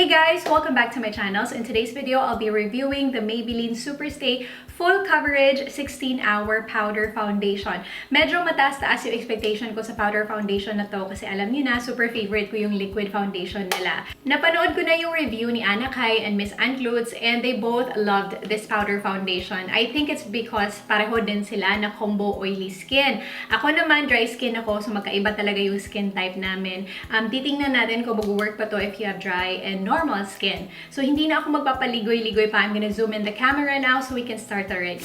Hey guys! Welcome back to my channel. So in today's video, I'll be reviewing the Maybelline Superstay Full Coverage 16-Hour Powder Foundation. Medyo mataas-taas yung expectation ko sa powder foundation na to kasi alam niyo na, super favorite ko yung liquid foundation nila. Napanood ko na yung review ni Akin and Miss Anklutz and they both loved this powder foundation. I think it's because pareho din sila na combo oily skin. Ako naman, dry skin ako, so magkaiba talaga yung skin type namin. Titingnan natin kung mag-work pa to if you have dry and normal skin. So hindi na ako magpapaligoy-ligoy pa. I'm gonna zoom in the camera now so we can start already.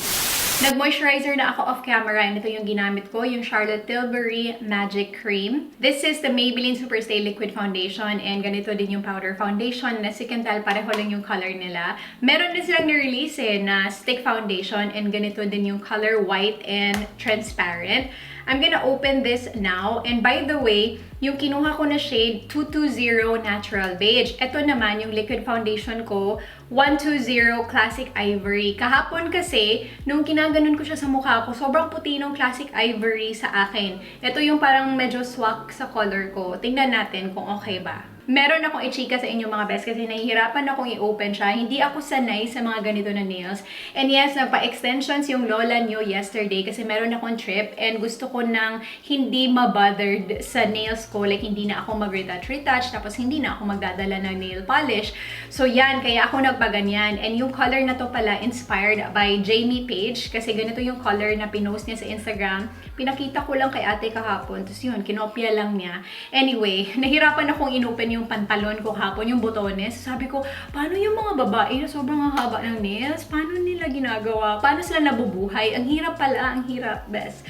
Nag-moisturizer na ako off-camera and ito yung ginamit ko, yung Charlotte Tilbury Magic Cream. This is the Maybelline Superstay Liquid Foundation and ganito din yung powder foundation. As you can tell, pareho lang yung color nila. Meron din silang nirelease na stick foundation and ganito din yung color, white and transparent. I'm gonna open this now. And by the way, yung kinuha ko na shade 220 Natural Beige. Ito naman yung liquid foundation ko, 120 Classic Ivory. Kahapon kasi, nung kinaganon ko siya sa mukha ko, sobrang puti ng Classic Ivory sa akin. Ito yung parang medyo swak sa color ko. Tingnan natin kung okay ba. Meron akong i-chika sa inyo mga best kasi nahihirapan akong i-open siya. Hindi ako sanay sa mga ganito na nails. And yes, nagpa-extensions yung lola nyo yesterday kasi meron akong trip and gusto ko nang hindi ma-bothered sa nails ko. Like, hindi na ako mag-retouch, tapos hindi na ako magdadala ng nail polish. So yan, kaya ako nagpaganyan. And yung color na to pala inspired by Jamie Page kasi ganito yung color na pinost niya sa Instagram. Pinakita ko lang kay ate kahapon. Tapos yun, kinopya lang niya. Anyway, nahirapan akong inopen yung pantalon ko hapon, yung botones. Sabi ko, paano yung mga babae na sobrang haba ng nails? Paano nila ginagawa? Paano sila nabubuhay? Ang hirap pala, ang hirap, best.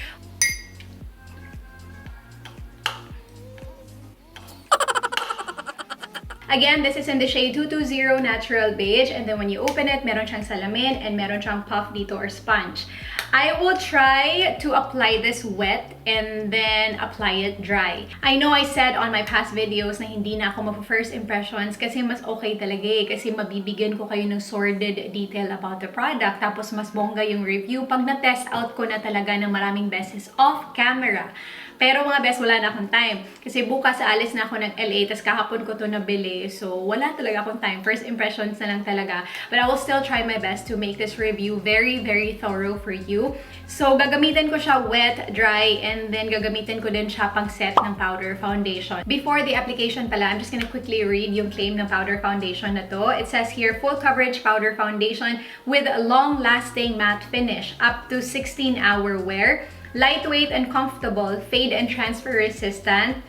Again, this is in the shade 220 Natural Beige. And then when you open it, meron siyang salamin and meron siyang puff dito or sponge. I will try to apply this wet and then apply it dry. I know I said on my past videos na hindi na ako mag-first impressions kasi mas okay talaga kasi mabibigyan ko kayo ng sordid detail about the product tapos mas bongga yung review pag na-test out ko na talaga ng maraming beses off camera. Pero mga best, wala na akong time. Kasi bukas alis na ako ng LA, tas kahapon ko to nabili. So, wala talaga akong time. First impressions na lang talaga. But I will still try my best to make this review very, very thorough for you. So, gagamitin ko siya wet, dry, and then gagamitin ko din siya pang set ng powder foundation. Before the application pala, I'm just gonna quickly read yung claim ng powder foundation na to. It says here, full coverage powder foundation with long-lasting matte finish, up to 16-hour wear. Lightweight and comfortable, fade and transfer resistant,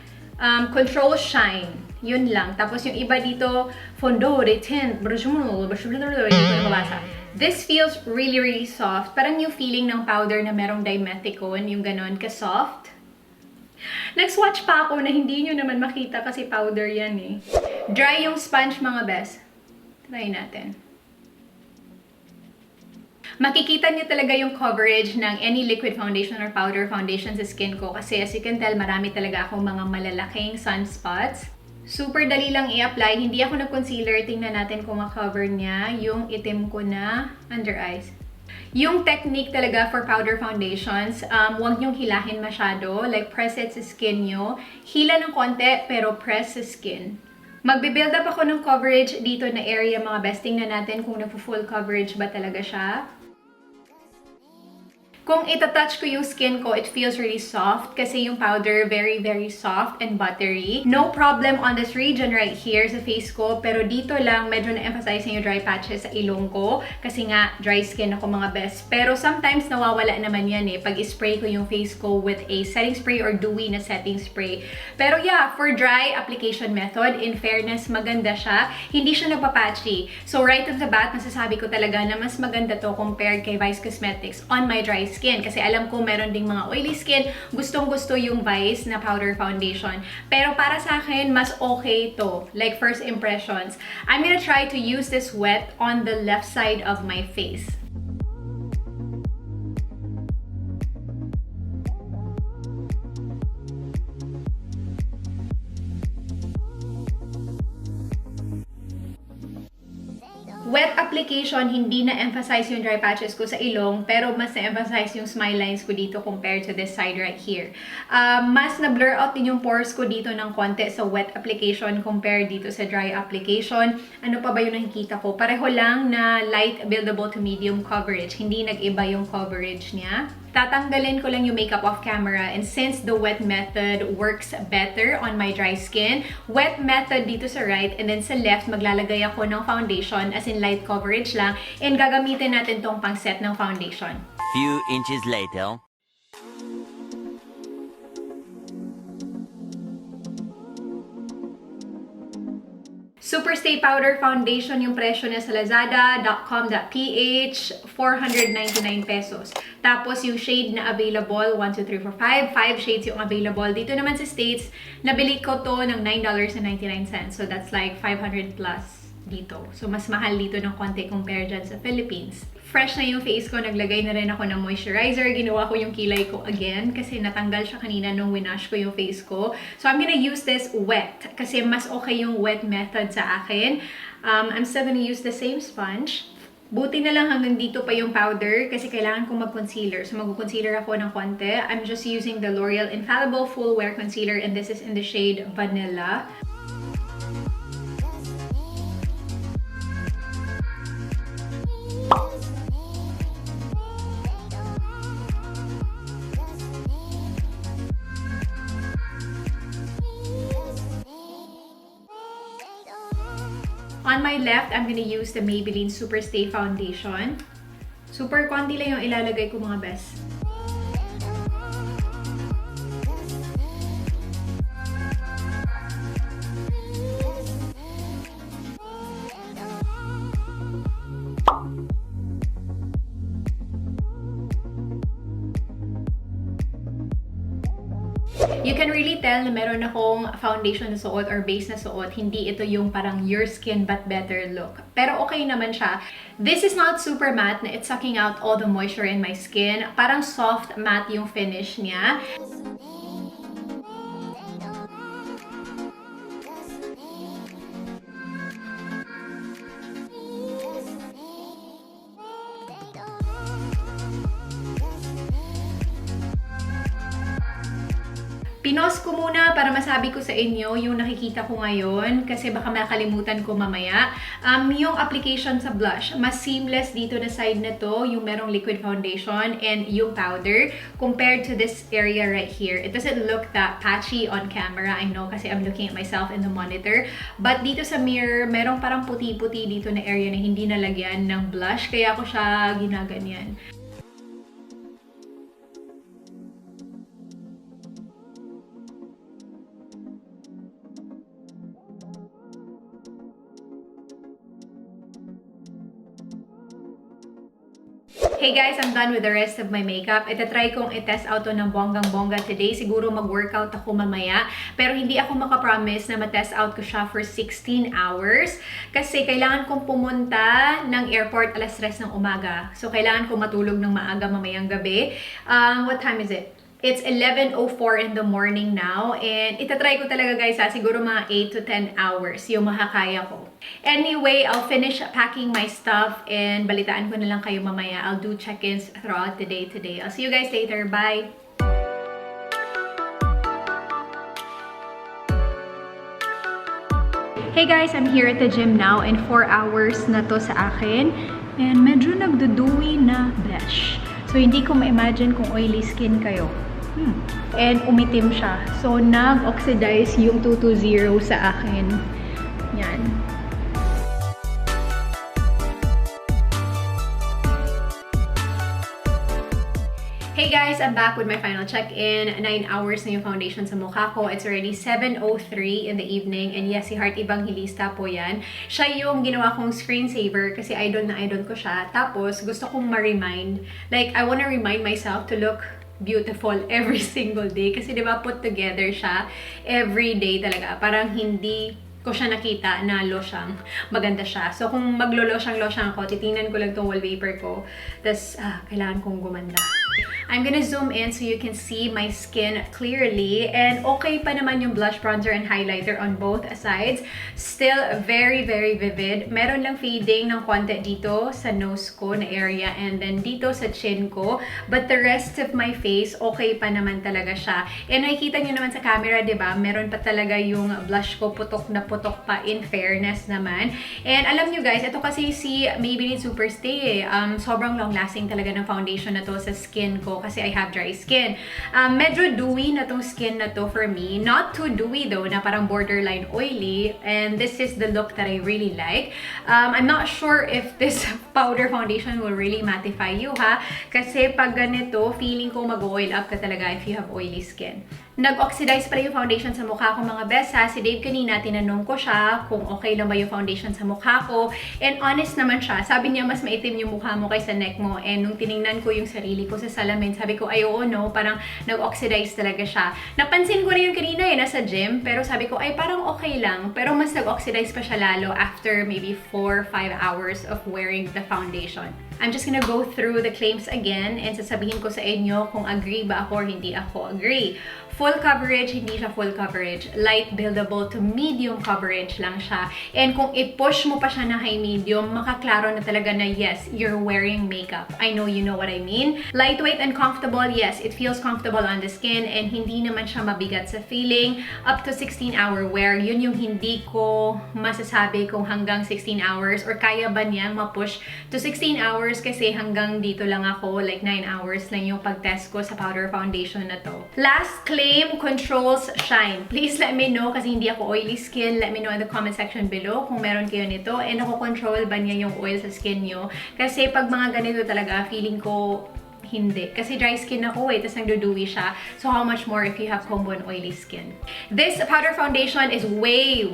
control shine. Yun lang. Tapos yung iba dito, fondo, retint, this feels really, really soft. Parang yung feeling ng powder na merong dimethicone, yung ganon ka-soft. Nag-swatch pa ako na hindi nyo naman makita kasi powder yan eh. Dry yung sponge mga best. Try natin. Makikita niyo talaga yung coverage ng any liquid foundation or powder foundation sa skin ko kasi as you can tell, marami talaga akong mga malalaking sunspots. Super dali lang i-apply. Hindi ako nag-concealer. Tingnan natin kung ma-cover niya yung itim ko na under eyes. Yung technique talaga for powder foundations, huwag niyong hilahin masyado. Like, press it sa skin niyo. Hila ng konti, pero press sa skin. Magbe-build up ako ng coverage dito na area mga best. Tingnan natin kung nagpo-full coverage ba talaga siya. Kung itatouch ko yung skin ko, it feels really soft kasi yung powder very, very soft and buttery. No problem on this region right here sa face ko, pero dito lang medyo na-emphasize yung dry patches sa ilong ko kasi nga dry skin ako mga best. Pero sometimes nawawala naman yan pag spray ko yung face ko with a setting spray or dewy na setting spray. Pero yeah, for dry application method, in fairness, maganda siya. Hindi siya nagpapatchy. So right off the bat, masasabi ko talaga na mas maganda to compared kay Vice Cosmetics on my dry skin. Kasi alam ko meron ding mga oily skin, gustong-gusto yung Vice na powder foundation. Pero para sa akin, mas okay to. Like first impressions. I'm gonna try to use this wet on the left side of my face. Wet application, hindi na-emphasize yung dry patches ko sa ilong, pero mas na-emphasize yung smile lines ko dito compared to this side right here. Mas na-blur out din yung pores ko dito ng konti sa wet application compared dito sa dry application. Ano pa ba yung nakikita ko? Pareho lang na light buildable to medium coverage. Hindi nag-iba yung coverage niya. Tatanggalin ko lang yung makeup off camera, and since the wet method works better on my dry skin, wet method dito sa right, and then sa left, maglalagay ako ng foundation as in light coverage lang, and gagamitin natin tong pang set ng foundation. Few inches later. Superstay Powder Foundation, yung presyo niya sa lazada.com.ph, 499 pesos. Tapos yung shade na available, 1, 2, 3, 4, 5. 5 shades yung available. Dito naman sa States, nabili ko to ng $9.99. So that's like 500 plus dito. So mas mahal dito ng konti compare dyan sa Philippines. Fresh na yung face ko, naglagay na rin ako ng moisturizer. Ginawa ko yung kilay ko again kasi natanggal siya kanina nung winash ko yung face ko. So I'm gonna use this wet kasi mas okay yung wet method sa akin. I'm still gonna use the same sponge. Buti na lang hanggang dito pa yung powder kasi kailangan kong mag-concealer. So mag-concealer ako ng konti. I'm just using the L'Oreal Infallible Full Wear Concealer, and this is in the shade Vanilla. On my left, I'm gonna use the Maybelline Superstay Foundation. Super konti lang yung ilalagay ko, mga best. You can really tell na meron akong foundation na suot or base na suot. Hindi ito yung parang your skin but better look. Pero okay naman siya. This is not super matte na it's sucking out all the moisture in my skin. Parang soft matte yung finish niya. Pinos ko muna para masabi ko sa inyo yung nakikita ko ngayon kasi baka makalimutan ko mamaya. Yung application sa blush, mas seamless dito na side na to, yung merong liquid foundation and yung powder compared to this area right here. It doesn't look that patchy on camera, I know kasi I'm looking at myself in the monitor. But dito sa mirror, merong parang puti-puti dito na area na hindi nalagyan ng blush, kaya ako siya ginaganyan. Hey guys, I'm done with the rest of my makeup. Itatry kong i-test out to ng bonggang-bongga today. Siguro mag-workout ako mamaya. Pero hindi ako makapromise na ma-test out ko siya for 16 hours. Kasi kailangan kong pumunta ng airport alas 3 ng umaga. So kailangan kong matulog ng maaga mamayang gabi. What time is it? It's 11:04 in the morning now, and itatry ko talaga guys siguro mga 8 to 10 hours yung makakaya ko. Anyway, I'll finish packing my stuff and balitaan ko na lang kayo mamaya. I'll do check-ins throughout the day today. I'll see you guys later. Bye! Hey guys, I'm here at the gym now and 4 hours na to sa akin. And medyo nagduduwi na blush. So hindi ko ma-imagine kung oily skin kayo. And umitim siya. So, nag-oxidize yung 220 sa akin. Yan. Hey guys, I'm back with my final check-in. 9 hours na yung foundation sa mukha ko. It's already 7:03 in the evening. And yes, si Heart Evangelista po yan. Siya yung ginawa kong screensaver kasi idol na idol ko siya. Tapos, gusto kong ma-remind. Like, I wanna remind myself to look beautiful every single day. Kasi diba, put together siya every day talaga. Parang hindi ko siya nakita na losyang maganda siya. So, kung maglo-losyang ako, titingnan ko lang tong wallpaper ko. Tapos, kailangan kong gumanda. I'm gonna zoom in so you can see my skin clearly. And okay pa naman yung blush, bronzer, and highlighter on both sides. Still very, very vivid. Meron lang fading ng konti dito sa nose ko na area and then dito sa chin ko. But the rest of my face, okay pa naman talaga siya. And nakikita nyo naman sa camera, diba? Meron pa talaga yung blush ko, putok na putok pa in fairness naman. And alam nyo guys, ito kasi si Maybelline Superstay sobrang long-lasting talaga ng foundation na to sa skin ko kasi I have dry skin. Medyo dewy na tong skin na to for me. Not too dewy though, na parang borderline oily. And this is the look that I really like. I'm not sure if this powder foundation will really mattify you ha. Kasi pag ganito, feeling ko mag-oil up ka talaga if you have oily skin. Nag-oxidize pala yung foundation sa mukha ko mga bes ha. Si Dave kanina tinanong ko siya kung okay lang ba yung foundation sa mukha ko. And honest naman siya. Sabi niya mas maitim yung mukha mo kaysa neck mo. And nung tiningnan ko yung sarili ko sa salamin, sabi ko ay oo no, parang nag-oxidize talaga siya. Napansin ko rin yung kanina nasa gym. Pero sabi ko ay parang okay lang. Pero mas nag-oxidize pa siya lalo after maybe 4-5 hours of wearing the foundation. I'm just gonna go through the claims again and sasabihin ko sa inyo kung agree ba ako or hindi ako agree. Full coverage, hindi siya full coverage. Light buildable to medium coverage lang siya. And kung i-push mo pa siya na high medium, makaklaro na talaga na yes, you're wearing makeup. I know you know what I mean. Lightweight and comfortable, yes, it feels comfortable on the skin and hindi naman siya mabigat sa feeling. Up to 16-hour wear, yun yung hindi ko masasabi kung hanggang 16 hours or kaya ba niyang ma-push to 16 hours kasi hanggang dito lang ako, like 9 hours lang yung pag-test ko sa powder foundation na to. Last claim, controls shine. Please let me know kasi hindi ako oily skin. Let me know in the comment section below kung meron kayo nito and ako-control ba niya yung oil sa skin nyo. Kasi pag mga ganito talaga, feeling ko hindi. Kasi dry skin ako tapos nagduduwi siya. So how much more if you have combo and oily skin. This powder foundation is way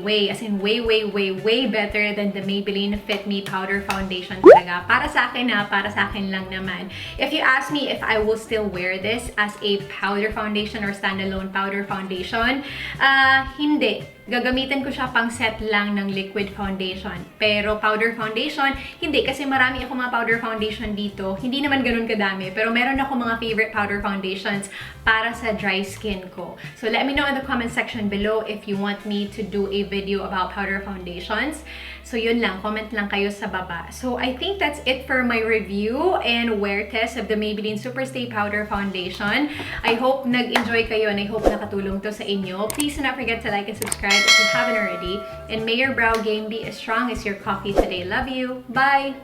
better than the Maybelline Fit Me powder foundation talaga. Para sa akin para sa akin lang naman. If you ask me if I will still wear this as a powder foundation or standalone powder foundation, hindi. Gagamitin ko siya pang set lang ng liquid foundation. Pero powder foundation, hindi. Kasi marami ako mga powder foundation dito. Hindi naman ganun kadami. Pero meron ako mga favorite powder foundations para sa dry skin ko. So let me know in the comment section below if you want me to do a video about powder foundations. So yun lang. Comment lang kayo sa baba. So I think that's it for my review and wear test of the Maybelline Superstay Powder Foundation. I hope nag-enjoy kayo and I hope nakatulong to sa inyo. Please do not forget to like and subscribe if you haven't already. And may your brow game be as strong as your coffee today. Love you. Bye!